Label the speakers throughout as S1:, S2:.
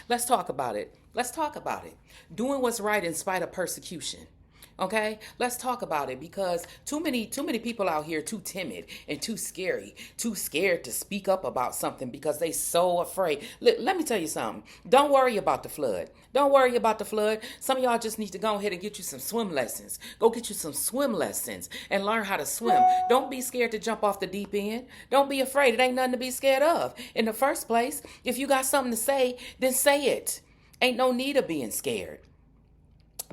S1: Let's talk about it. Let's talk about it. Doing what's right in spite of persecution. Okay, let's talk about it because too many people out here too timid and too scary, too scared to speak up about something because they so afraid. Let me tell you something. Don't worry about the flood. Don't worry about the flood. Some of y'all just need to go ahead and get you some swim lessons. Go get you some swim lessons and learn how to swim. Don't be scared to jump off the deep end. Don't be afraid. It ain't nothing to be scared of. In the first place, if you got something to say, then say it. Ain't no need of being scared.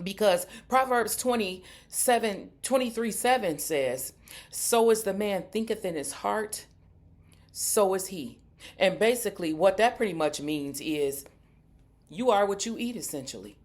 S1: Because Proverbs 23:7 says, so is the man thinketh in his heart, so is he. And basically, what that pretty much means is you are what you eat, essentially.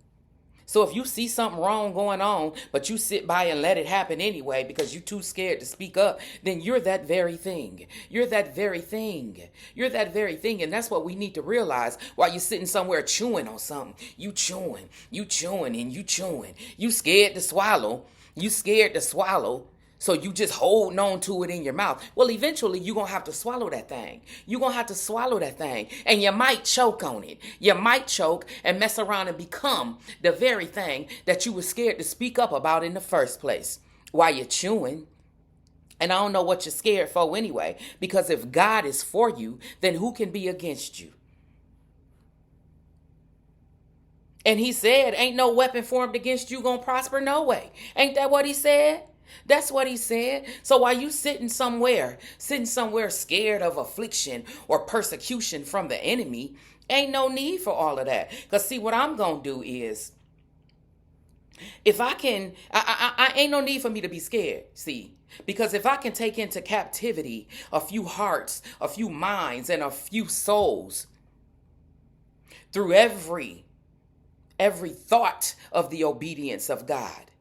S1: So if you see something wrong going on, but you sit by and let it happen anyway because you're too scared to speak up, then you're that very thing. You're that very thing. You're that very thing. And that's what we need to realize while you're sitting somewhere chewing on something. You chewing, and you chewing. You scared to swallow. You scared to swallow. So you just holding on to it in your mouth. Well, eventually you're going to have to swallow that thing. You're going to have to swallow that thing. And you might choke on it. You might choke and mess around and become the very thing that you were scared to speak up about in the first place while you're chewing. And I don't know what you're scared for anyway. Because if God is for you, then who can be against you? And he said, ain't no weapon formed against you gonna prosper no way. Ain't that what he said? That's what he said. So while you sitting somewhere scared of affliction or persecution from the enemy, ain't no need for all of that. Because see, what I'm going to do is, if I can, I ain't no need for me to be scared, see. Because if I can take into captivity a few hearts, a few minds, and a few souls through every thought of the obedience of God,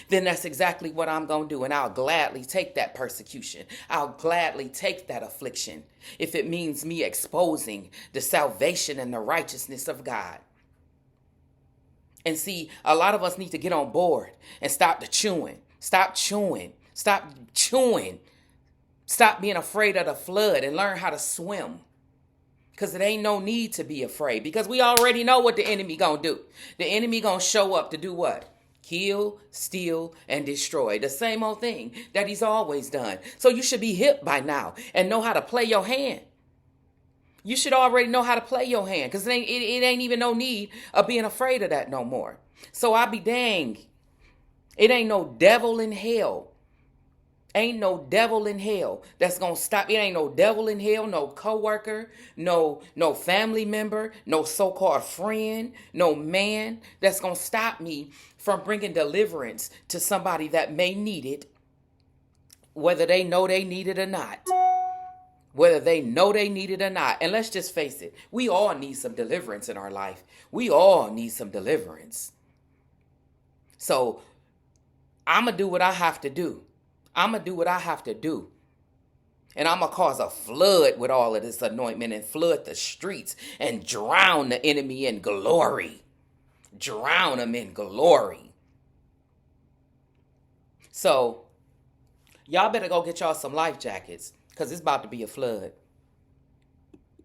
S1: then that's exactly what I'm going to do. And I'll gladly take that persecution. I'll gladly take that affliction if it means me exposing the salvation and the righteousness of God. And see, a lot of us need to get on board and stop the chewing. Stop chewing. Stop chewing. Stop being afraid of the flood and learn how to swim. Because it ain't no need to be afraid. Because we already know what the enemy gonna do. The enemy gonna show up to do what? Kill, steal, and destroy. The same old thing that he's always done. So you should be hip by now and know how to play your hand. You should already know how to play your hand because it ain't even no need of being afraid of that no more. So I be dang. It ain't no devil in hell. Ain't no devil in hell that's going to stop. It ain't no devil in hell, no coworker, no family member, no so-called friend, no man that's going to stop me from bringing deliverance to somebody that may need it, whether they know they need it or not. Whether they know they need it or not. And let's just face it, we all need some deliverance in our life. We all need some deliverance. So I'm going to do what I have to do. I'm going to do what I have to do. And I'm going to cause a flood with all of this anointment and flood the streets and drown the enemy in glory. Drown them in glory. So y'all better go get y'all some life jackets because it's about to be a flood.